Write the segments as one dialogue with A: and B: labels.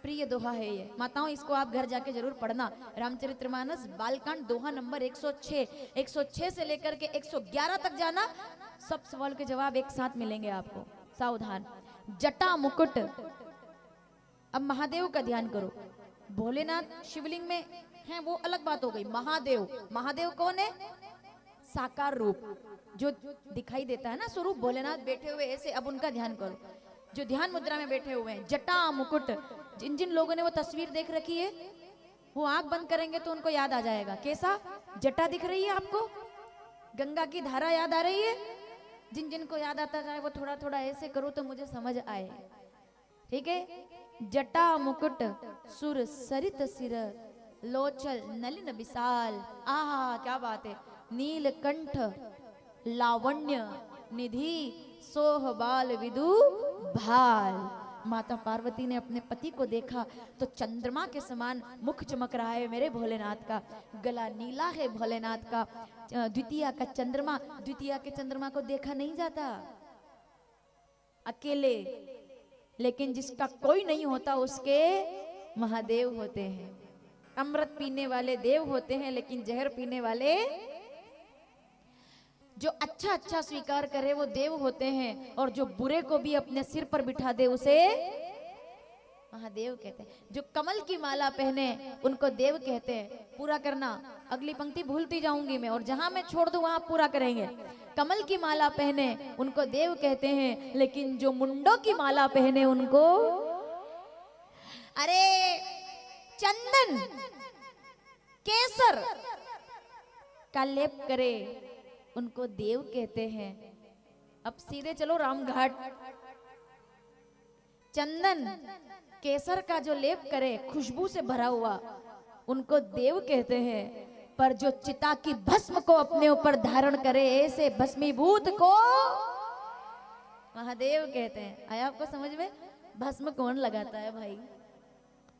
A: प्रिय दोहा है ये। माताओं इसको आप घर जाके जरूर पढ़ना। रामचरितमानस बालकांड दोहा नंबर 106, 106 से लेकर के 111 तक जाना, सब सवाल के जवाब एक साथ मिलेंगे आपको। सावधान। जटा मुकुट। अब महादेव का ध्यान करो। भोलेनाथ शिवलिंग में हैं वो अलग बात हो गई। महादेव, महादेव कौन है? साकार रूप जो दिखाई देता है ना स्वरूप, भोलेनाथ बैठे हुए ऐसे। अब उनका ध्यान करो, जो ध्यान मुद्रा में बैठे हुए हैं। जटा मुकुट। जिन जिन लोगों ने वो तस्वीर देख रखी है वो आंख बंद करेंगे तो उनको याद आ जाएगा। कैसा? जटा दिख रही है आपको, गंगा की धारा याद आ रही है। जिन जिन को याद आता जाए वो थोड़ा थोड़ा ऐसे करो तो मुझे समझ आए, ठीक है? जटा मुकुट सुर सरित सिर लोचल नलिन विशाल। आहा क्या बात है। नीलकंठ लावण्य निधि सोह बाल विदु भाल। माता पार्वती ने अपने पति को देखा तो चंद्रमा के समान मुख चमक रहा है मेरे भोलेनाथ का, गला नीला है भोलेनाथ का। द्वितीया का चंद्रमा, द्वितीया के चंद्रमा को देखा नहीं जाता अकेले, लेकिन जिसका कोई नहीं होता उसके महादेव होते हैं। अमृत पीने वाले देव होते हैं, लेकिन जहर पीने वाले, जो अच्छा अच्छा स्वीकार करे वो देव होते हैं, और जो बुरे को भी अपने सिर पर बिठा दे उसे महादेव कहते हैं। जो कमल की माला पहने उनको देव कहते हैं। पूरा करना, अगली पंक्ति भूलती जाऊंगी मैं, और जहां मैं छोड़ दूं वहां पूरा करेंगे। कमल की माला पहने उनको देव कहते हैं, लेकिन जो मुंडों की माला पहने उनको, अरे चंदन केसर का लेप करे उनको देव कहते हैं। अब सीधे चलो रामघाट। चंदन केसर का जो लेप करे खुशबू से भरा हुआ उनको देव कहते हैं, पर जो चिता की भस्म को अपने ऊपर धारण करे ऐसे भस्मीभूत को महादेव कहते हैं। आया आपको समझ में? भस्म कौन लगाता है भाई?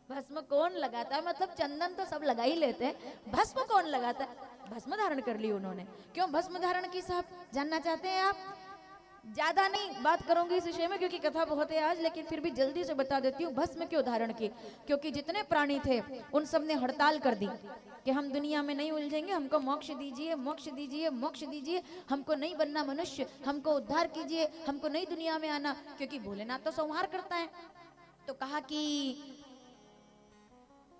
A: भस्म कौन लगाता है? मतलब चंदन तो सब लगा ही लेते हैं, भस्म कौन लगाता है? भस्म धारण कर ली उन्होंने। क्यों भस्म धारण की साहब, जानना चाहते हैं आप? ज्यादा नहीं बात करूंगी इस विषय में क्योंकि कथा बहुत है आज, लेकिन फिर भी जल्दी से बता देती हूँ भस्म क्यों धारण की। क्योंकि जितने प्राणी थे उन सब ने हड़ताल कर दी कि हम दुनिया में नहीं उलझेंगे, हमको मोक्ष दीजिए, मोक्ष दीजिए, मोक्ष दीजिए, हमको नहीं बनना मनुष्य, हमको उद्धार कीजिए, हमको नई दुनिया में आना। क्योंकि भोलेनाथ तो संहार करता है। तो कहा कि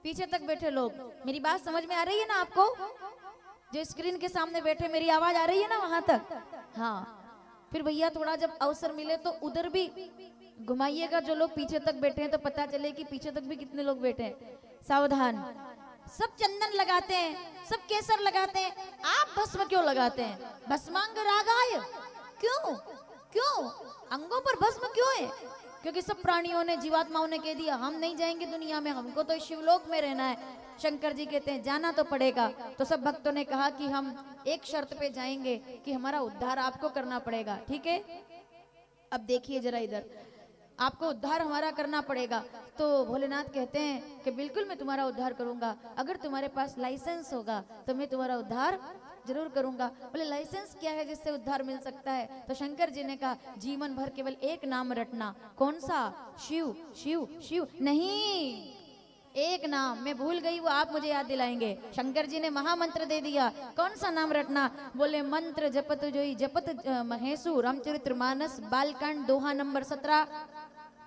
A: पीछे तक बैठे लोग, मेरी बात समझ में आ रही है ना आपको? जो स्क्रीन के सामने बैठे, मेरी आवाज आ रही है ना वहां तक? हाँ, फिर भैया थोड़ा जब अवसर मिले तो उधर भी घुमाइएगा। जो लोग पीछे तक बैठे हैं तो पता चले कि पीछे तक भी कितने लोग बैठे हैं। सावधान। सब चंदन लगाते हैं, सब केसर लगाते हैं, आप भस्म क्यों लगाते हैं? भस्मांग रागाय। क्यों क्यों अंगों पर भस्म क्यों है? क्योंकि सब प्राणियों ने, जीवात्माओं ने कह दिया हम नहीं जाएंगे दुनिया में, हमको तो शिवलोक में रहना है। शंकर जी कहते हैं जाना तो पड़ेगा। तो सब भक्तों ने कहा कि हम एक शर्त पे जाएंगे कि हमारा उद्धार आपको करना पड़ेगा, ठीक है? अब देखिए जरा इधर, आपको उद्धार हमारा करना पड़ेगा। तो भोलेनाथ कहते हैं कि बिल्कुल मैं तुम्हारा उद्धार करूंगा, अगर तुम्हारे पास लाइसेंस होगा तो मैं तुम्हारा उद्धार जरूर करूंगा। बोले लाइसेंस क्या है जिससे उद्धार मिल सकता है? तो शंकर जी ने कहा जीवन भर केवल एक नाम रटना। कौन सा? शिव शिव शिव। नहीं, एक नाम मैं भूल गई, वो आप मुझे याद दिलाएंगे। शंकर जी ने महामंत्र दे दिया। कौन सा नाम रटना? बोले मंत्र जपत जोई जपत महेशु। रामचरितमानस बालकांड दोहा नंबर 17।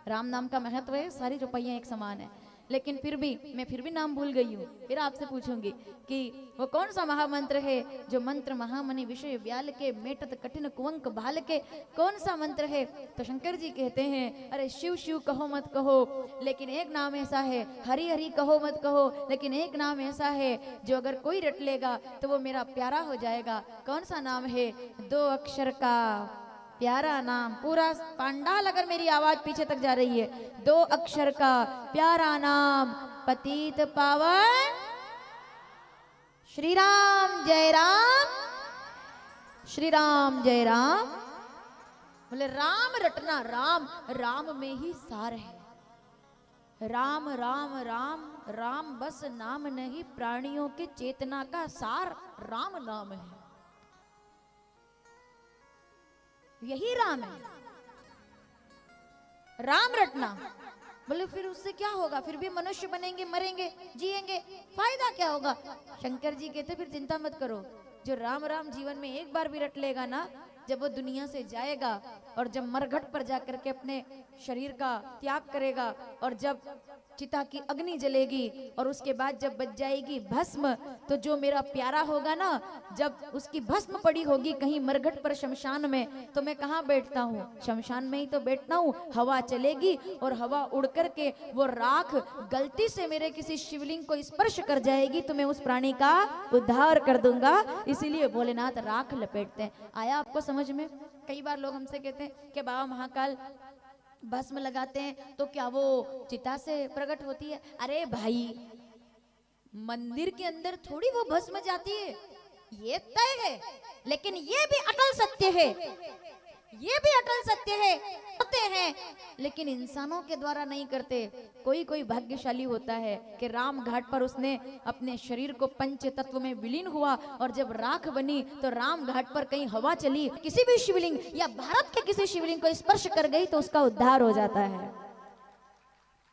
A: राम नाम का महत्व है, सारी रुपैया एक समान है, लेकिन फिर भी मैं फिर भी नाम भूल गई हूँ। फिर आपसे पूछूंगी कि वो कौन सा महामंत्र है जो मंत्र महामणि विषय व्याल के मेटत कठिन कुंवक भाल के, कौन सा मंत्र है? तो शंकर जी कहते हैं अरे शिव शिव कहो मत कहो, लेकिन एक नाम ऐसा है, हरि हरि कहो मत कहो, लेकिन एक नाम ऐसा है जो अगर कोई रट लेगा तो वो मेरा प्यारा हो जाएगा। कौन सा नाम है? 2 अक्षर का प्यारा नाम। पूरा पांडाल अगर मेरी आवाज पीछे तक जा रही है, 2 अक्षर का प्यारा नाम, पतित पावन श्री राम जय राम, श्री राम जय राम। बोले राम रटना, राम राम में ही सार है। राम राम राम राम बस नाम नहीं, प्राणियों के चेतना का सार राम नाम है। यही राम है। राम रटना, बोले फिर उससे क्या होगा, फिर भी मनुष्य बनेंगे, मरेंगे, जिएंगे, फायदा क्या होगा। शंकर जी कहते फिर चिंता मत करो, जो राम राम जीवन में एक बार भी रट लेगा ना, जब वो दुनिया से जाएगा और जब मरघट पर जाकर के अपने शरीर का त्याग करेगा और जब चिता की अग्नि जलेगी और उसके बाद जब बच जाएगी भस्म, तो जो मेरा प्यारा होगा ना, जब उसकी भस्म पड़ी होगी कहीं मरघट पर शमशान में, तो मैं कहाँ बैठता हूँ, शमशान में ही तो बैठता हूँ। हवा चलेगी और हवा उड़ करके वो राख गलती से मेरे किसी शिवलिंग को स्पर्श कर जाएगी तो मैं उस प्राणी का उद्धार कर दूंगा। इसीलिए भोलेनाथ राख लपेटते हैं। आया आपको समझ में? कई बार लोग हमसे कहते हैं कि बाबा महाकाल भस्म लगाते हैं तो क्या वो चिता से प्रकट होती है? अरे भाई, मंदिर के अंदर थोड़ी वो भस्म जाती है, ये तय है। लेकिन ये भी अटल सत्य है, ये भी अटल सत्य है, करते हैं लेकिन इंसानों के द्वारा नहीं करते। कोई कोई भाग्यशाली होता है कि राम घाट पर उसने अपने शरीर को पंच तत्व में विलीन हुआ और जब राख बनी तो राम घाट पर कहीं हवा चली, किसी भी शिवलिंग या भारत के किसी शिवलिंग को स्पर्श कर गई तो उसका उद्धार हो जाता है।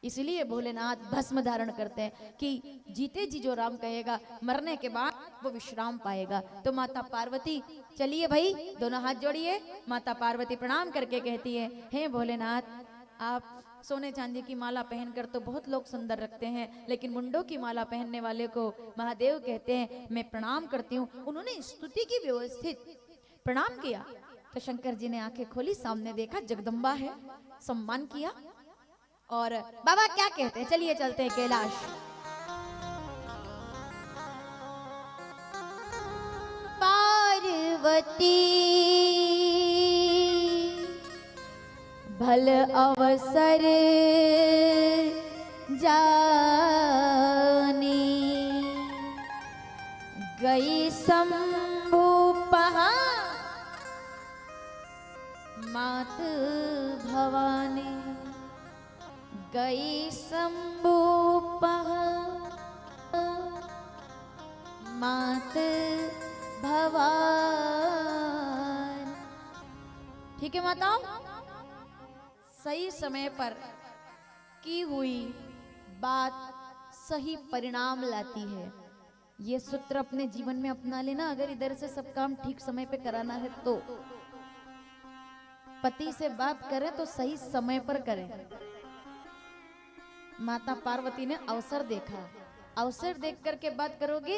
A: इसलिए भोलेनाथ भस्म धारण करते हैं कि जीते जी जो राम कहेगा, मरने के बाद वो विश्राम पाएगा। तो माता पार्वती, चलिए भाई दोनों हाथ जोड़िए। माता पार्वती प्रणाम करके कहती है, हे भोलेनाथ, आप सोने चांदी की माला पहनकर तो बहुत लोग सुंदर रखते हैं, लेकिन मुंडों की माला पहनने वाले को महादेव कहते हैं, मैं प्रणाम करती हूँ। उन्होंने स्तुति की व्यवस्थित प्रणाम किया तो शंकर जी ने आंखें खोली, सामने देखा जगदम्बा है, सम्मान किया। और बाबा क्या कहते हैं, चलिए चलते हैं कैलाश। पार्वती भल अवसर जानी, गई शंभु पहा मात भवानी, गई शंभु पह मात भवान। ठीक है माताओं, सही समय पर की हुई बात सही परिणाम लाती है। ये सूत्र अपने जीवन में अपना लेना। अगर इधर से सब काम ठीक समय पे कराना है तो पति से बात करें तो सही समय पर करें। माता पार्वती ने अवसर देखा, अवसर देख करके बात करोगे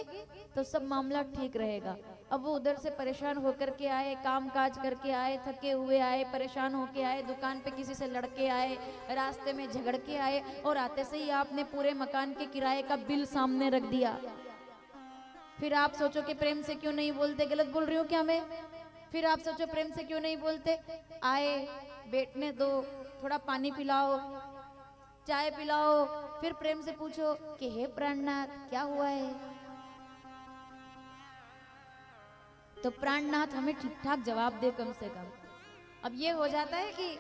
A: तो सब मामला ठीक रहेगा। अब वो उधर से परेशान होकर के आए, काम काज करके आए, थके हुए आए, परेशान होके आए, दुकान पे किसी से लड़के आए, रास्ते में झगड़ के आए और आते से ही आपने पूरे मकान के किराए का बिल सामने रख दिया। फिर आप सोचो कि प्रेम से क्यों नहीं बोलते, गलत बोल रही हूँ क्या मैं? फिर आप सोचो प्रेम से क्यों नहीं बोलते, आए बैठने दो, थोड़ा पानी पिलाओ, चाय पिलाओ, फिर प्रेम से पूछो कि हे प्राणनाथ क्या हुआ है। तो प्राणनाथ हमें ठीक ठाक जवाब दे कम से कम। अब ये हो जाता है कि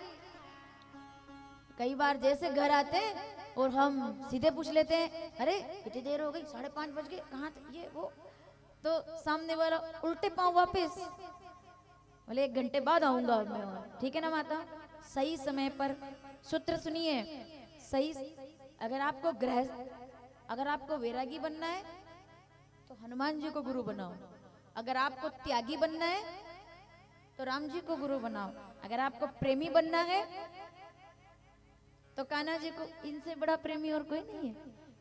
A: कई बार जैसे घर आते हैं और हम सीधे पूछ लेते हैं, अरे कितनी देर हो गई, 5:30 बज गए, कहाँ थे ये वो, तो सामने वाला उल्टे पांव वापस, बोले 1 घंटे बाद आऊंगा मैं। ठीक है ना माता? सही समय पर सूत्र सुनिए। सही, अगर आपको वैरागी बनना है तो हनुमान जी को गुरु बनाओ। अगर आपको त्यागी बनना है तो राम जी को गुरु बनाओ। अगर आपको प्रेमी बनना है तो कान्हा जी को, इनसे बड़ा प्रेमी और कोई नहीं है।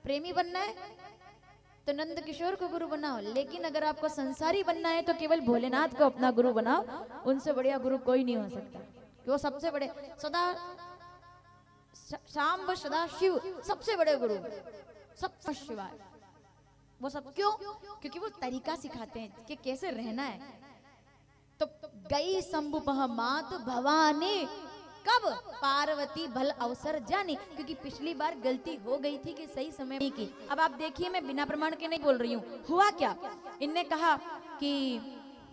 A: प्रेमी बनना है तो नंद किशोर को गुरु बनाओ। लेकिन अगर आपको संसारी बनना है तो केवल भोलेनाथ को अपना गुरु बनाओ। उनसे बढ़िया गुरु कोई नहीं हो सकता, कि वो सबसे बड़े, सदा शाम सदा शिव, सबसे बड़े गुरु, सब शिवाय। वो सब क्यों? क्योंकि वो तरीका सिखाते हैं कि कैसे रहना है। तो गई शंभु पह मात भवानी, कब? पार्वती भल अवसर जानी, क्योंकि पिछली बार गलती हो गई थी कि सही समय नहीं की। अब आप देखिए, मैं बिना प्रमाण के नहीं बोल रही हूँ। हुआ क्या, इनने कहा कि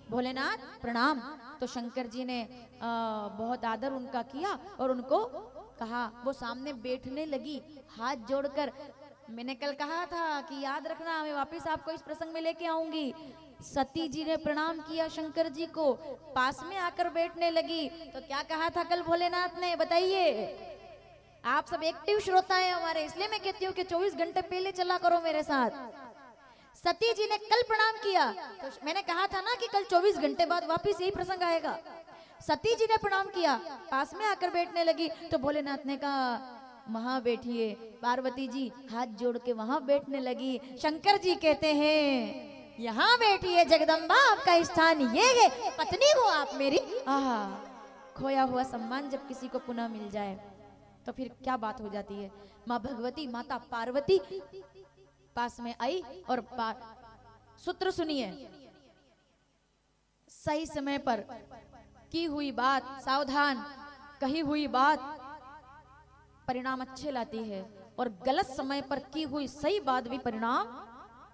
A: भोलेनाथ प्रणाम, तो शंकर जी ने बहुत आदर उनका किया और उनको कहा, वो सामने बैठने लगी हाथ जोड़कर। मैंने कल कहा था कि याद रखना, मैं वापस आपको इस प्रसंग में लेके आऊंगी। सती जी ने प्रणाम किया शंकर जी को, पास में आकर बैठने लगी। तो क्या कहा था कल भोलेनाथ ने, बताइए? आप सब एक्टिव श्रोता हैं हमारे, इसलिए मैं कहती हूँ कि 24 घंटे पहले चला करो मेरे साथ। सती जी ने कल प्रणाम किया, तो मैंने कहा था ना कि कल 24 घंटे बाद वापिस यही प्रसंग आएगा। सती जी ने प्रणाम किया, पास में आकर बैठने लगी, तो भोलेनाथ ने कहा वहां बैठिए। पार्वती जी हाथ जोड़ के वहां बैठने लगी। शंकर जी कहते हैं यहाँ बैठिए जगदम्बा, आपका स्थान ये है, पत्नी हो आप मेरी। खोया हुआ सम्मान जब किसी को पुनः मिल जाए तो फिर क्या बात हो जाती है। माँ भगवती, माता पार्वती पास में आई और सूत्र सुनिए, सही समय पर की हुई बात, सावधान कही हुई बात परिणाम अच्छे लाती है, और गलत समय पर की हुई सही बात भी परिणाम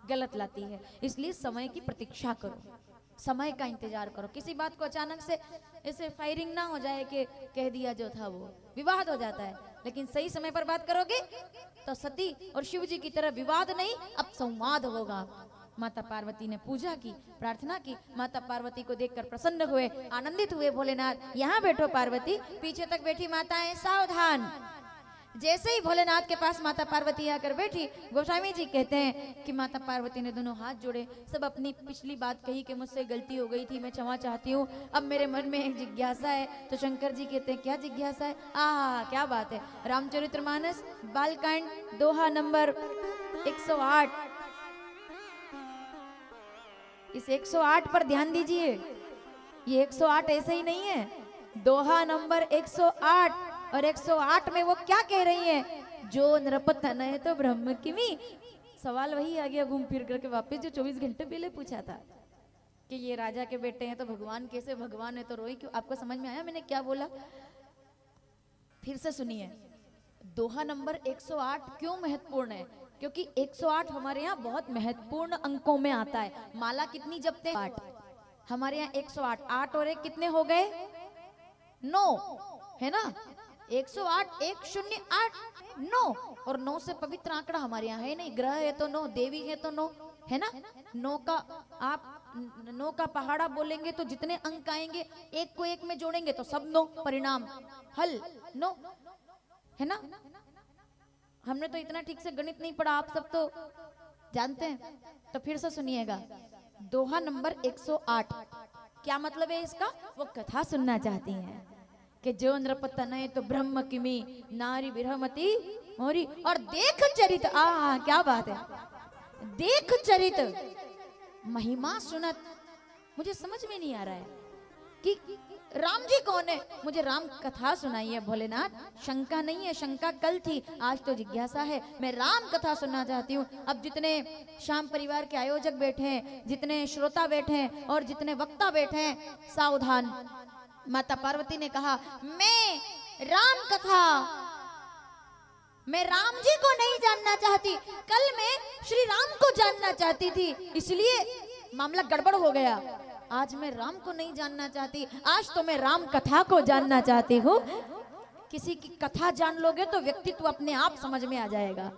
A: गलत लाती है। इसलिए समय की प्रतीक्षा करो, समय का इंतजार करो। किसी बात को अचानक से ऐसे फायरिंग ना हो जाए कि कह दिया जो था वो, विवाद हो जाता है। लेकिन सही समय पर बात करोगे तो सती और शिव जी की तरह विवाद नहीं, अब संवाद होगा। माता पार्वती ने पूजा की, प्रार्थना की। माता पार्वती को देखकर प्रसन्न हुए, आनंदित हुए। भोलेनाथ यहाँ बैठो पार्वती। पीछे तक बैठी माताएं सावधान। जैसे ही भोलेनाथ के पास माता पार्वती आकर बैठी, गोस्वामी जी कहते हैं कि माता पार्वती ने दोनों हाथ जोड़े, सब अपनी पिछली बात कही कि मुझसे गलती हो गई थी, मैं क्षमा चाहती हूँ, अब मेरे मन में एक जिज्ञासा है। तो शंकर जी कहते हैं क्या जिज्ञासा है? क्या बात है। रामचरितमानस बालकांड दोहा नंबर 108, इस 108 पर ध्यान दीजिए। ये 108 ऐसे ही नहीं है, दोहा नंबर 108। और 108 में वो क्या कह रही है? जो नृपतन है तो ब्रह्म किमी। सवाल वही आ गया घूम फिर करके वापस, जो 24 घंटे पहले पूछा था कि ये राजा के बेटे हैं तो भगवान कैसे, भगवान है तो रोई क्यों? आपको समझ में आया मैंने क्या बोला? फिर से सुनिए, दोहा नंबर 108 क्यों महत्वपूर्ण है? क्योंकि 108 हमारे यहाँ बहुत महत्वपूर्ण अंकों में आता है। माला कितनी जपते? 8। हमारे यहाँ 108, 8 और 1 कितने हो गए? 9 है ना। 108, 108, 9, और 9 से पवित्र आंकड़ा हमारे यहाँ है नहीं। ग्रह है तो 9, देवी है तो 9, है ना। 9 का आप 9 का पहाड़ा बोलेंगे तो जितने अंक आएंगे, एक को एक में जोड़ेंगे तो सब 9, परिणाम हल 9, है ना। हमने तो इतना ठीक से गणित नहीं पढ़ा, आप सब तो जानते हैं। तो फिर से सुनिएगा, दोहा नंबर 108 क्या मतलब है इसका? वो कथा सुनना चाहती हैं कि जो नृपतन है तो ब्रह्म किमी, नारी विरहमती मोरी। और देख चरित, क्या बात है, देख चरित महिमा सुनत। मुझे समझ में नहीं आ रहा है कि राम जी कौन है, मुझे राम कथा सुनाइए भोलेनाथ। शंका नहीं है, शंका कल थी, आज तो जिज्ञासा है। मैं राम कथा सुनना चाहती हूँ। अब जितने शाम परिवार के आयोजक बैठे हैं, जितने श्रोता बैठे हैं और जितने वक्ता बैठे हैं, सावधान। माता पार्वती ने कहा मैं राम कथा, मैं राम जी को नहीं जानना चाहती, कल मैं श्री राम को जानना चाहती थी, इसलिए मामला गड़बड़ हो गया। आज मैं राम को नहीं जानना चाहती, आज तो मैं राम कथा को जानना चाहती हूँ। किसी की कथा जान लोगे तो व्यक्तित्व अपने आप समझ में आ जाएगा।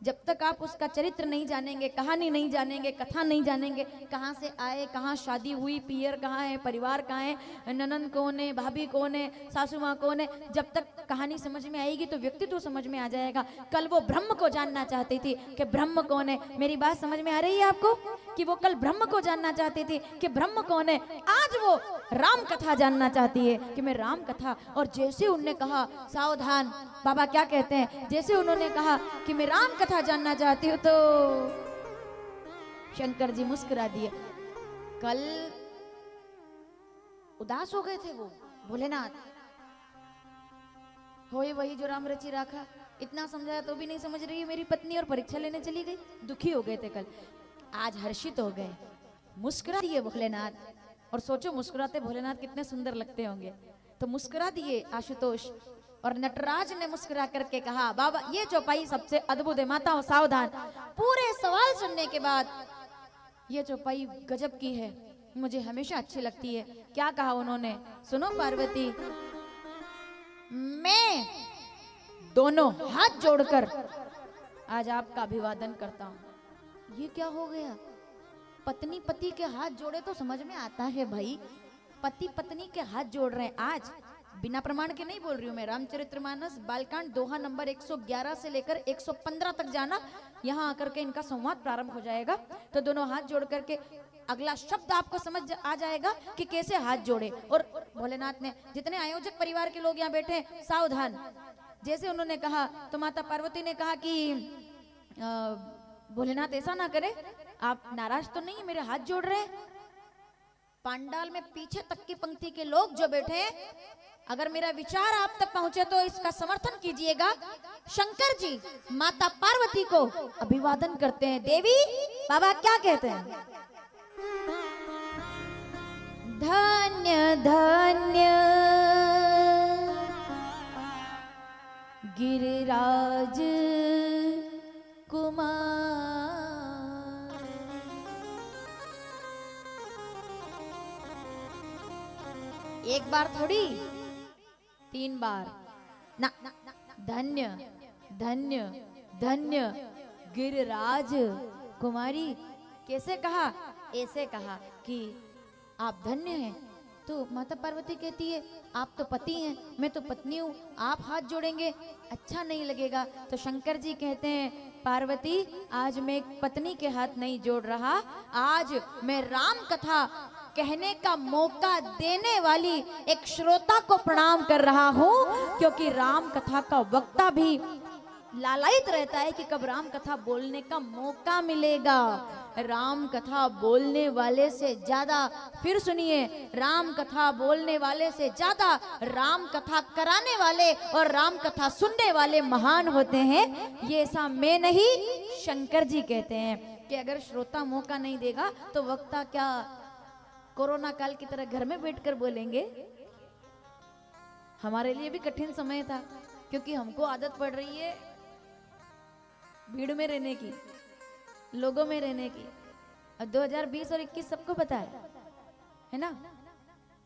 A: जब तक आप उसका चरित्र नहीं जानेंगे, कहानी नहीं जानेंगे, कथा नहीं जानेंगे, कहाँ से आए, कहाँ शादी हुई, पियर कहाँ है, परिवार कहाँ है, ननंद कौन है, भाभी कौन है, सासू माँ कौन है, जब तक कहानी समझ में आएगी तो व्यक्तित्व समझ में आ जाएगा। कल वो ब्रह्म को जानना चाहती थी कि ब्रह्म कौन है। मेरी बात समझ में आ रही है आपको? कि वो कल ब्रह्म को जानना चाहती थी कि ब्रह्म कौन है, आज वो राम कथा जानना चाहती है कि मैं राम कथा। और जैसे उन्होंने कहा, सावधान, बाबा क्या कहते हैं, जैसे उन्होंने कहा कि मैं राम कथा जानना चाहती हूँ तो शंकर जी मुस्कुरा दिए। कल उदास हो गए थे वो भोलेनाथ, होए वही जो राम रची राखा। इतना समझाया तो भी नहीं समझ रही है मेरी पत्नी, और परीक्षा लेने चली गई। दुखी हो गए थे कल, आज हर्षित हो गए, मुस्कुरा दिए भोलेनाथ। और सोचो मुस्कुराते भोलेनाथ कितने सुंदर लगते होंगे। तो मुस्कुरा दिए आशुतोष, और नटराज ने मुस्कुरा करके कहा, बाबा ये चौपाई सबसे अद्भुत है, माताओं सावधान। पूरे सवाल सुनने के बाद ये चौपाई गजब की है, मुझे हमेशा अच्छी लगती है। क्या कहा उन्होंने, सुनो पार्वती, मैं दोनों हाथ जोड़कर आज आपका अभिवादन करता हूं। ये क्या हो गया? पत्नी पति के हाथ जोड़े तो समझ में आता है भाई, पति पत्नी के हाथ जोड़ रहे हैं आज। बिना प्रमाण के नहीं बोल रही हूँ मैं। रामचरितमानस बालकांड दोहा नंबर 111 से लेकर 115 तक जाना, यहाँ आकर के इनका संवाद प्रारंभ हो जाएगा। तो दोनों हाथ जोड़ करके अगला शब्द आपको समझ आ जाएगा कि कैसे हाथ जोड़े। और भोलेनाथ ने, जितने आयोजक परिवार के लोग यहाँ बैठे हैं, सावधान। जैसे उन्होंने कहा तो माता पार्वती ने कहा कि भोलेनाथ ऐसा ना करे, आप नाराज तो नहीं, मेरे हाथ जोड़ रहे हैं। पांडाल में पीछे तक की पंक्ति के लोग जो बैठे हैं, अगर मेरा विचार आप तक पहुंचे तो इसका समर्थन कीजिएगा। शंकर जी माता पार्वती को अभिवादन करते हैं। देवी बाबा क्या कहते हैं? धन्य धन्य गिरिराज कुमार, एक बार थोड़ी 3 बार ना, धन्य धन्य धन्य गिरिराज कुमारी। कैसे कहा? ऐसे कहा कि आप धन्य हैं। तो माता पार्वती कहती है आप तो पति हैं, मैं तो पत्नी हूँ, आप हाथ जोड़ेंगे अच्छा नहीं लगेगा। तो शंकर जी कहते हैं पार्वती आज मैं एक पत्नी के हाथ नहीं जोड़ रहा, आज मैं राम कथा कहने का मौका देने वाली एक श्रोता को प्रणाम कर रहा हूँ, क्योंकि राम कथा का वक्ता भी लालायित रहता है कि कब राम कथा बोलने का मौका मिलेगा। राम कथा बोलने वाले से ज्यादा, फिर सुनिए, राम कथा बोलने वाले से ज्यादा राम कथा कराने वाले और राम कथा सुनने वाले महान होते हैं। ये ऐसा मैं नहीं, शंकर जी कहते हैं कि अगर श्रोता मौका नहीं देगा तो वक्ता क्या कोरोना काल की तरह घर में बैठकर बोलेंगे? हमारे लिए भी कठिन समय था, क्योंकि हमको आदत पड़ रही है भीड़ में रहने की, लोगों में रहने की। और 2020 और 21 सबको पता है ना?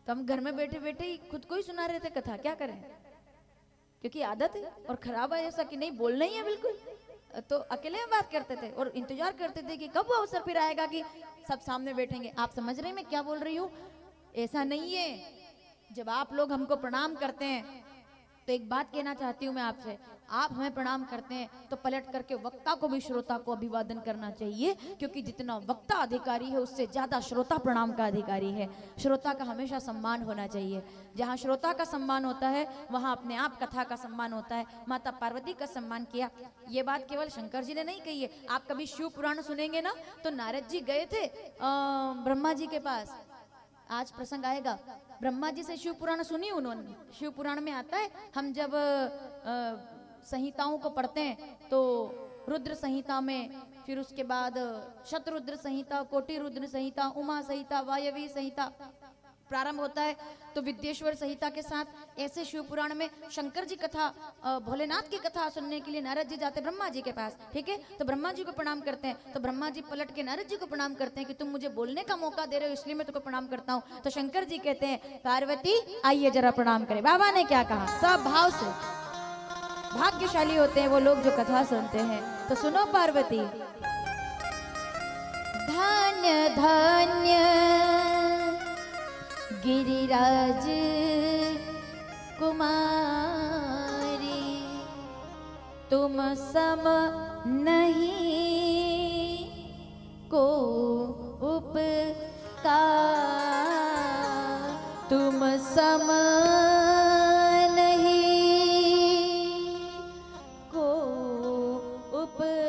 A: तो हम घर में बैठे बैठे ही खुद को ही सुना रहे थे कथा, क्या करें? क्योंकि आदत है और खराब है ऐसा कि नहीं बोलना ही है बिल्कुल। तो अकेले में बात करते थे और इंतजार करते थे कि कब वो अवसर फिर आएगा कि सब सामने बैठेंगे। आप समझ रहे हैं मैं क्या बोल रही हूँ? ऐसा नहीं है। जब आप लोग हमको प्रणाम करते हैं तो एक बात कहना चाहती हूँ मैं आपसे, आप हमें प्रणाम करते हैं तो पलट करके वक्ता को भी श्रोता को अभिवादन करना चाहिए, क्योंकि जितना वक्ता अधिकारी है उससे ज्यादा श्रोता प्रणाम का अधिकारी है। श्रोता का हमेशा सम्मान होना चाहिए। जहाँ श्रोता का सम्मान होता है वहाँ अपने आप कथा का सम्मान होता है। माता पार्वती का सम्मान किया। ये बात केवल शंकर जी ने नहीं कही है। आप कभी शिव पुराण सुनेंगे ना तो नारद जी गए थे ब्रह्मा जी के पास, आज प्रसंग आएगा। ब्रह्मा जी से शिव पुराण सुनी उन्होंने। शिव पुराण में आता है, हम जब संहिताओं को पढ़ते हैं तो रुद्र संहिता में, फिर उसके बाद शतरुद्र संहिता, कोटि रुद्र संहिता, उमा संहिता, वायवी संहिता प्रारंभ होता है। तो विद्येश्वर संहिता के साथ ऐसे शिव पुराण में शंकर जी कथा, भोलेनाथ की कथा सुनने के लिए नारद जी जाते ब्रह्मा जी के पास। ठीक है, तो ब्रह्मा जी को प्रणाम करते हैं। तो ब्रह्मा जी पलट के नारद जी को प्रणाम करते हैं कि तुम मुझे बोलने का मौका दे रहे हो इसलिए मैं तुमको प्रणाम करता हूँ। तो शंकर जी कहते हैं पार्वती आइए जरा प्रणाम करें। बाबा ने क्या कहा? सब भाव से। भाग्यशाली होते हैं वो लोग जो कथा सुनते हैं। तो सुनो पार्वती, धन्य धन्य गिरिराज कुमारी, तुम सम नहीं को उपकार, तुम सम नहीं को उपकार।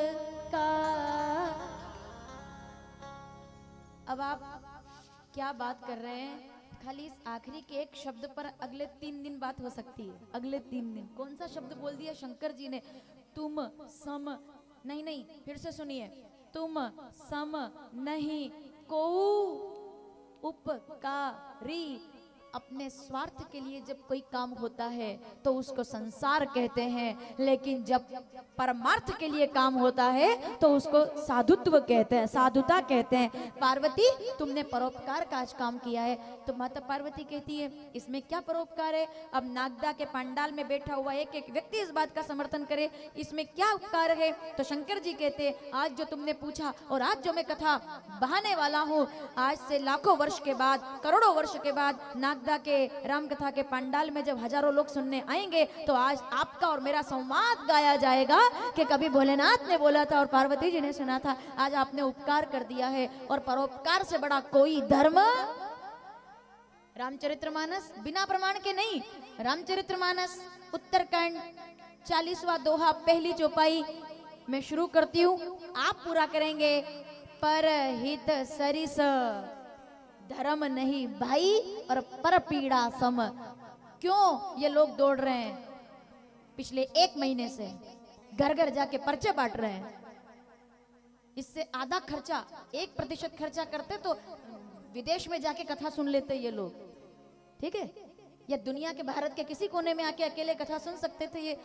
A: अब आप क्या बात कर रहे हैं? खाली इस आखिरी के एक शब्द पर अगले 3 दिन बात हो सकती है। अगले 3 दिन कौन सा शब्द बोल दिया शंकर जी ने? तुम सम नहीं, फिर से सुनिए, तुम सम नहीं को उपकारी। अपने स्वार्थ के लिए जब कोई काम होता है तो उसको संसार कहते हैं, लेकिन जब परमार्थ के लिए काम होता है तो उसको साधुत्व कहते हैं, साधुता कहते हैं। पार्वती तुमने परोपकार का आज काम किया है। तो माता पार्वती कहती है इसमें क्या परोपकार है? अब नागदा के पंडाल में बैठा हुआ एक एक व्यक्ति इस बात का समर्थन करे, इसमें क्या उपकार है? तो शंकर जी कहते हैं आज जो तुमने पूछा और आज जो मैं कथा बहाने वाला हूँ, आज से लाखों वर्ष के बाद, करोड़ों वर्ष के बाद नागदा नागदा के राम कथा के पंडाल में जब हजारों लोग सुनने आएंगे तो आज आपका और मेरा संवाद गाया जाएगा कि कभी भोलेनाथ ने बोला था और पार्वती जी ने सुना था। आज आपने उपकार कर दिया है और परोपकार से बड़ा कोई धर्म। रामचरितमानस बिना प्रमाण के नहीं। रामचरितमानस उत्तरकांड 40वां दोहा पहली चौपाई मैं शुरू करती हूँ, आप पूरा करेंगे। पर हित सरिस धर्म नहीं भाई और पर पीड़ा सम। क्यों ये लोग दौड़ रहे हैं? पिछले 1 महीने से घर घर जाके पर्चे बांट रहे हैं। इससे आधा खर्चा 1% खर्चा करते तो विदेश में जाके कथा सुन लेते ये लोग, ठीक है? या दुनिया के भारत के किसी कोने में आके अकेले कथा सुन सकते थे ये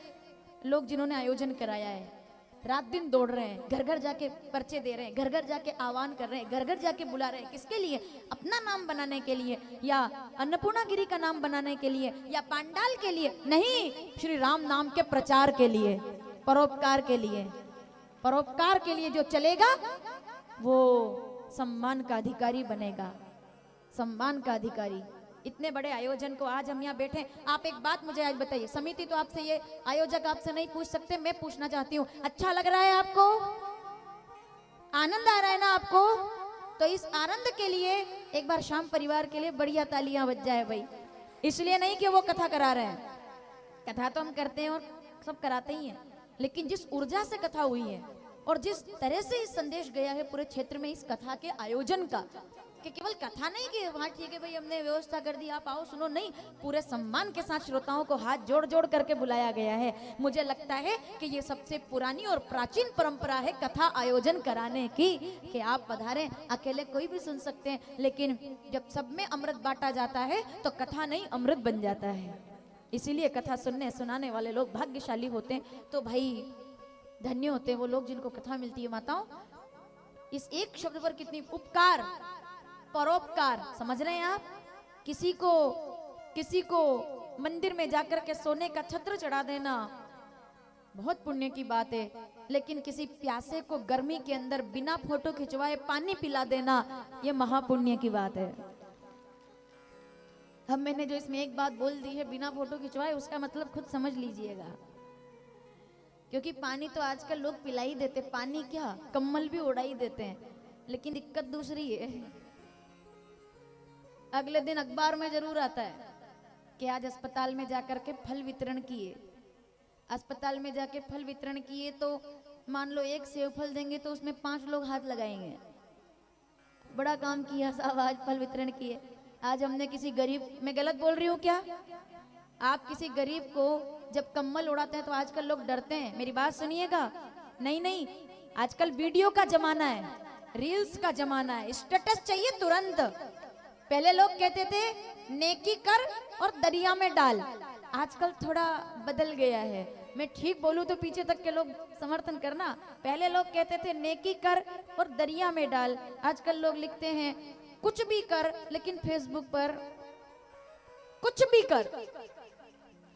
A: लोग जिन्होंने आयोजन कराया है। रात दिन दौड़ रहे हैं, घर घर जाके पर्चे दे रहे हैं, घर घर जाके आह्वान कर रहे हैं, घर घर जाके बुला रहे हैं। किसके लिए? अपना नाम बनाने के लिए, या अन्नपूर्णा गिरी का नाम बनाने के लिए, या पांडाल के लिए? नहीं, श्री राम नाम के प्रचार के लिए, परोपकार के लिए। परोपकार के लिए जो चलेगा वो सम्मान का अधिकारी बनेगा, सम्मान का अधिकारी। इतने बड़े आयोजन को आज हम यहाँ बैठे। आप एक बात मुझे आज बताइए, समिति तो आपसे, ये आयोजक आपसे नहीं पूछ सकते, मैं पूछना चाहती हूँ, अच्छा लग रहा है आपको? आनंद आ रहा है ना आपको? तो इस आनंद के लिए एक बार शाम परिवार के लिए बढ़िया तालियां बज जाए भाई। इसलिए नहीं कि वो कथा करा रहे हैं, कथा तो हम करते हैं और सब कराते ही हैं, लेकिन जिस ऊर्जा से कथा हुई है और जिस तरह से इस संदेश गया है पूरे क्षेत्र में इस कथा के आयोजन का, कि केवल कथा नहीं कि वहाँ ठीक है भाई हमने व्यवस्था कर दी आप आओ सुनो, नहीं, पूरे सम्मान के साथ श्रोताओं को हाथ जोड़ जोड़ करके बुलाया गया है। मुझे लगता है कि ये सबसे पुरानी और प्राचीन परंपरा है कथा आयोजन कराने की, कि आप पधारें। अकेले कोई भी सुन सकते हैं, लेकिन जब सब में अमृत बांटा जाता है तो कथा नहीं अमृत बन जाता है। इसीलिए कथा सुनने सुनाने वाले लोग भाग्यशाली होते हैं। तो भाई धन्य होते हैं वो लोग जिनको कथा मिलती है। माताओं, इस एक शब्द पर कितनी उपकार, परोपकार, समझ रहे हैं आप? किसी को मंदिर में जाकर के सोने का छत्र चढ़ा देना बहुत पुण्य की बात है, लेकिन किसी प्यासे को गर्मी के अंदर बिना फोटो खिंचवाए पानी पिला देना ये महापुण्य की बात है। हम मैंने जो इसमें एक बात बोल दी है बिना फोटो खिंचवाए, उसका मतलब खुद समझ लीजिएगा, क्योंकि पानी तो आजकल लोग पिला ही देते, पानी क्या कम्बल भी उड़ा ही देते हैं। लेकिन दिक्कत दूसरी है, अगले दिन अखबार में जरूर आता है कि आज अस्पताल में जाकर के फल वितरण किए। अस्पताल में जाके फल वितरण किए तो मान लो 1 सेव फल देंगे तो उसमें 5 लोग हाथ लगाएंगे, बड़ा काम किया साहब, आज फल वितरण किए। आज हमने किसी गरीब, मैं गलत बोल रही हूँ क्या? आप किसी गरीब को जब कम्बल उड़ाते हैं तो आजकल लोग डरते हैं। मेरी बात सुनिएगा, नहीं, आजकल वीडियो का जमाना है, रील्स का जमाना है, स्टेटस चाहिए तुरंत। पहले लोग कहते थे नेकी कर और दरिया में डाल, आजकल थोड़ा बदल गया है। मैं ठीक बोलूं तो पीछे तक के लोग समर्थन करना। पहले लोग कहते थे नेकी कर और दरिया में डाल, आजकल लोग लिखते हैं कुछ भी कर लेकिन फेसबुक पर कुछ भी कर।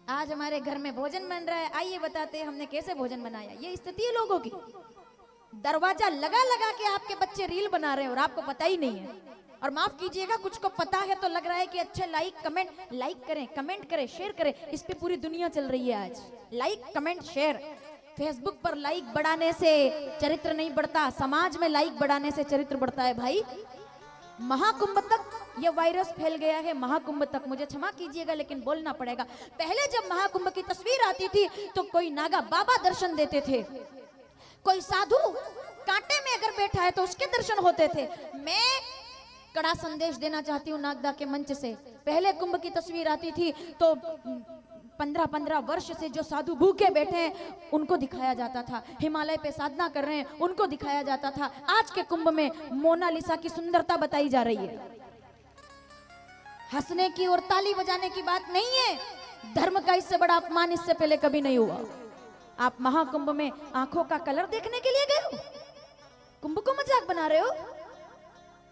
A: आज हमारे घर में भोजन बन रहा है, आइए बताते हैं हमने कैसे भोजन बनाया। ये स्थिति है लोगों की, दरवाजा लगा लगा के आपके बच्चे रील बना रहे हैं और आपको पता ही नहीं है। और माफ कीजिएगा, कुछ को पता है तो लग रहा है कि अच्छे लाइक करें, कमेंट करें, शेयर करें। इस पे पूरी दुनिया चल रही है आज, लाइक कमेंट शेयर। फेसबुक पर लाइक बढ़ाने से चरित्र नहीं बढ़ता, समाज में लाइक बढ़ाने से चरित्र बढ़ता है भाई। महाकुंभ तक ये वायरस फैल गया है, महाकुंभ तक, मुझे क्षमा कीजिएगा लेकिन बोलना पड़ेगा। पहले जब महाकुंभ की तस्वीर आती थी तो कोई नागा बाबा दर्शन देते थे, कोई साधु कांटे में अगर बैठा है तो उसके दर्शन होते थे। मैं कड़ा संदेश देना चाहती हूँ नागदा के मंच से। पहले कुंभ की तस्वीर आती थी तो 15-15 वर्ष से जो साधु भूखे बैठे हैं उनको दिखाया जाता था, हिमालय पे साधना कर रहे हैं उनको दिखाया जाता था। आज के कुंभ में मोनालिसा की सुंदरता बताई जा रही है। हंसने की और ताली बजाने की बात नहीं है, धर्म का इससे बड़ा अपमान इससे पहले कभी नहीं हुआ। आप महाकुंभ में आंखों का कलर देखने के लिए गए हो, कुंभ को मजाक बना रहे हो।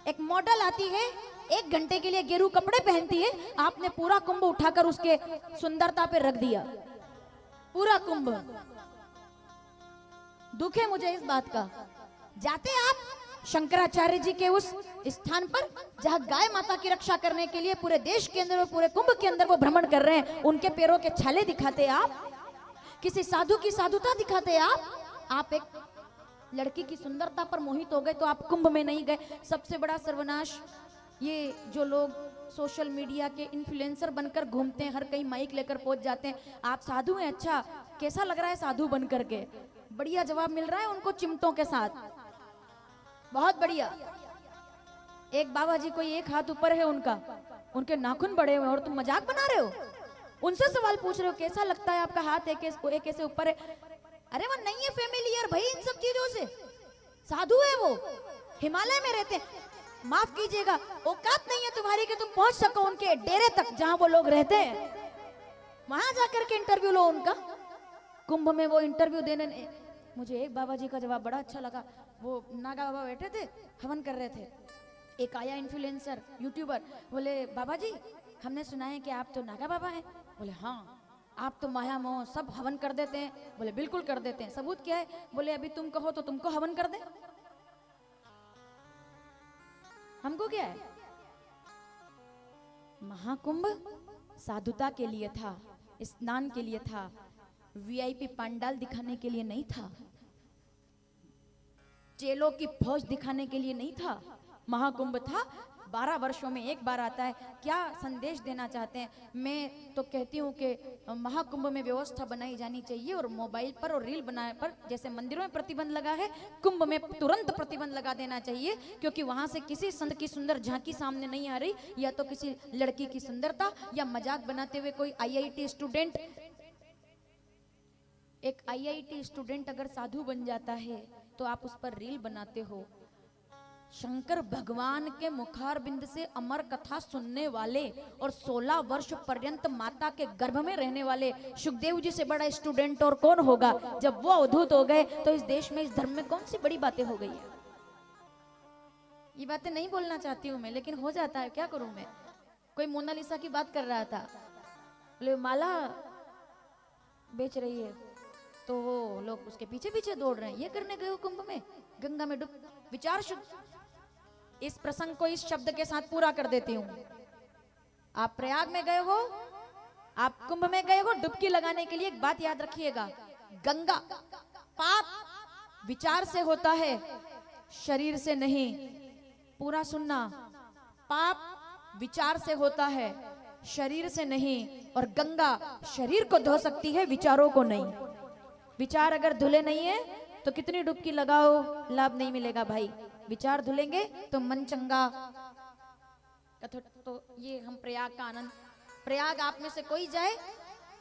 A: एक मॉडल आती है 1 घंटे के लिए गेरू कपड़े पहनती है, आपने पूरा कुंभ उठाकर उसके सुंदरता पे रख दिया, पूरा कुंभ। दुख है मुझे इस बात का। जाते आप शंकराचार्य जी के उस स्थान पर जहां गाय माता की रक्षा करने के लिए पूरे देश के अंदर और पूरे कुंभ के अंदर वो भ्रमण कर रहे हैं, उनके पैरों के छाले दिखाते आप, किसी साधु की साधुता दिखाते आप एक लड़की की सुंदरता पर मोहित हो गए तो आप कुंभ में नहीं गए। सबसे बड़ा सर्वनाश ये जो लोग सोशल मीडिया के इन्फ्लुएंसर बनकर घूमते हैं, हर कहीं माइक लेकर पहुंच जाते हैं, आप साधु हैं, अच्छा कैसा लग रहा है साधु बन करके? बढ़िया जवाब मिल रहा है उनको चिमटों के साथ, बहुत बढ़िया। एक बाबा जी कोई एक हाथ ऊपर है उनका, उनके नाखून बड़े हुए और तुम मजाक बना रहे हो, उनसे सवाल पूछ रहे हो कैसा लगता है आपका हाथ एक ऐसे ऊपर है? अरे वो नहीं है फेमिलियर भाई इन सब चीजों से, साधु है वो, हिमालय में रहते हैं, माफ कीजिएगा औकात नहीं है तुम्हारी कि तुम पहुंच सको उनके डेरे तक जहां वो लोग रहते हैं, वहां जाकर के इंटरव्यू लो उनका। कुंभ में वो इंटरव्यू देने, मुझे एक बाबा जी का जवाब बड़ा अच्छा लगा, वो नागा बाबा बैठे थे हवन कर रहे थे, एक आया इन्फ्लुएंसर यूट्यूबर, बोले बाबा जी हमने सुना है कि आप तो नागा बाबा हैं। बोले हाँ, आप तो माया मोह सब हवन कर देते हैं। बोले बिल्कुल कर देते हैं, सबूत क्या है? बोले अभी तुम कहो तो तुमको हवन कर दे, हमको क्या है? महाकुंभ साधुता के लिए था, स्नान के लिए था, वीआईपी पंडाल दिखाने के लिए नहीं था, चेलों की फौज दिखाने के लिए नहीं था। महाकुंभ था 12 वर्षों में एक बार आता है। क्या संदेश देना चाहते हैं? मैं तो कहती हूँ कि महाकुंभ में व्यवस्था बनाई जानी चाहिए और मोबाइल पर और रील बनाने पर जैसे मंदिरों में प्रतिबंध लगा है, कुंभ में तुरंत प्रतिबंध लगा देना चाहिए, क्योंकि वहां से किसी संत की सुंदर झांकी सामने नहीं आ रही, या तो किसी लड़की की सुंदरता, या मजाक बनाते हुए कोई आईआईटी स्टूडेंट, एक आईआईटी स्टूडेंट अगर साधु बन जाता है तो आप उस पर रील बनाते हो। शंकर भगवान के मुखार बिंद से अमर कथा सुनने वाले और 16 वर्ष पर्यंत माता के गर्भ में रहने वाले सुखदेव जी से बड़ा स्टूडेंट और कौन होगा? जब वो अवधूत हो गए तो इस देश में, इस धर्म में कौन सी बड़ी बातें हो गई है? ये बातें नहीं बोलना चाहती हूँ मैं, लेकिन हो जाता है, क्या करूं मैं। कोई मोनालिसा की बात कर रहा था, बोले माला बेच रही है, तो वो लोग उसके पीछे पीछे दौड़ रहे हैं, ये करने गए हो कुंभ में, गंगा में डूब। विचार शुद्ध। इस प्रसंग को इस शब्द के साथ पूरा कर देती हूँ। आप प्रयाग में गए हो, आप कुंभ में गए हो डुबकी लगाने के लिए, एक बात याद रखिएगा, गंगा पाप विचार से होता है, शरीर से नहीं। पूरा सुनना, पाप विचार से होता है, शरीर से नहीं। और गंगा शरीर को धो सकती है, विचारों को नहीं। विचार अगर धुले नहीं है तो कितनी डुबकी लगाओ, लाभ नहीं मिलेगा भाई। विचार धुलेंगे तो मन चंगा। तो ये हम प्रयाग का आनंद, प्रयाग आप में से कोई जाए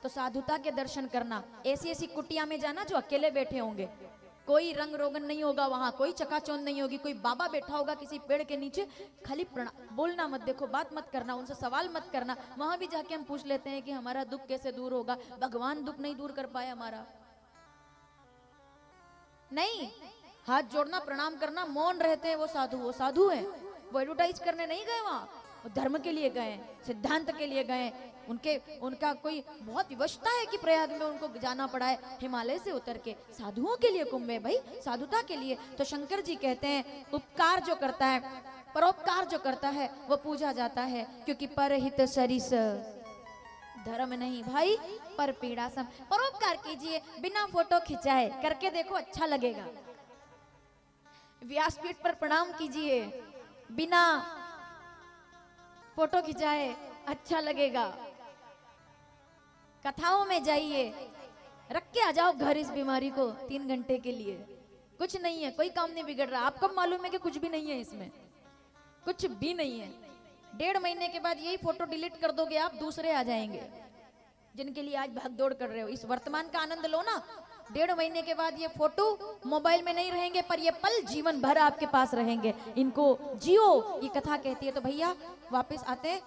A: तो साधुता के दर्शन करना। ऐसी ऐसी कुटिया में जाना जो अकेले बैठे होंगे, कोई रंग रोगन नहीं होगा वहां, कोई चकाचौंध नहीं होगी, कोई बाबा बैठा होगा किसी पेड़ के नीचे, खाली प्रणाम, बोलना मत, देखो बात मत करना, उनसे सवाल मत करना। वहां भी जाके हम पूछ लेते हैं कि हमारा दुख कैसे दूर होगा। भगवान दुख नहीं दूर कर पाए हमारा, नहीं। हाथ जोड़ना, प्रणाम करना, मौन रहते हैं वो साधु हैं। वो एडवर्टाइज करने नहीं गए वहां, वो धर्म के लिए गए, सिद्धांत के लिए गए। उनका कोई बहुत विवशता है कि प्रयाग में उनको जाना पड़ा है हिमालय से उतर के। साधुओं के लिए कुंभ है भाई, साधुता के लिए। तो शंकर जी कहते हैं उपकार जो करता है, परोपकार जो करता है वो पूजा जाता है, क्योंकि परहित सरिस धर्म नहीं भाई, पर पीड़ा सम। परोपकार कीजिए बिना फोटो खिंचाए, करके देखो अच्छा लगेगा। व्यासपीठ पर प्रणाम कीजिए बिना फोटो खिंचाए, अच्छा लगेगा। कथाओं में जाइए, रख के आ जाओ घर इस बीमारी को 3 घंटे के लिए, कुछ नहीं है, कोई काम नहीं बिगड़ रहा। आपको मालूम है कि कुछ भी नहीं है इसमें, कुछ भी नहीं है। 1.5 महीने के बाद यही फोटो डिलीट कर दोगे आप, दूसरे आ जाएंगे जिनके लिए आज भाग दौड़ कर रहे हो। इस वर्तमान का आनंद लो ना। 1.5 महीने के बाद ये फोटो मोबाइल में नहीं रहेंगे, पर ये पल जीवन भर आपके पास रहेंगे। इनको जियो, ये कथा कहती है। तो भैया वापस आते,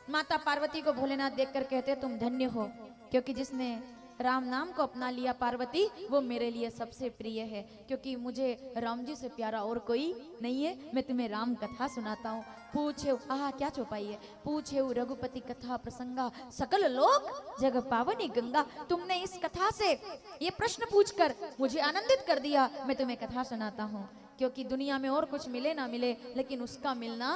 A: माता पार्वती को भोलेनाथ देखकर कहते तुम धन्य हो, क्योंकि जिसने राम नाम को अपना लिया पार्वती, वो मेरे लिए सबसे प्रिय है, क्योंकि मुझे राम जी से प्यारा और कोई नहीं है। मैं तुम्हें राम कथा सुनाता हूँ। पूछे क्या चौपाई है, पूछे रघुपति कथा प्रसंगा, सकल लोक जग पावनी गंगा। तुमने इस कथा से ये प्रश्न पूछकर मुझे आनंदित कर दिया, मैं तुम्हें कथा सुनाता हूँ। क्योंकि दुनिया में और कुछ मिले ना मिले लेकिन उसका मिलना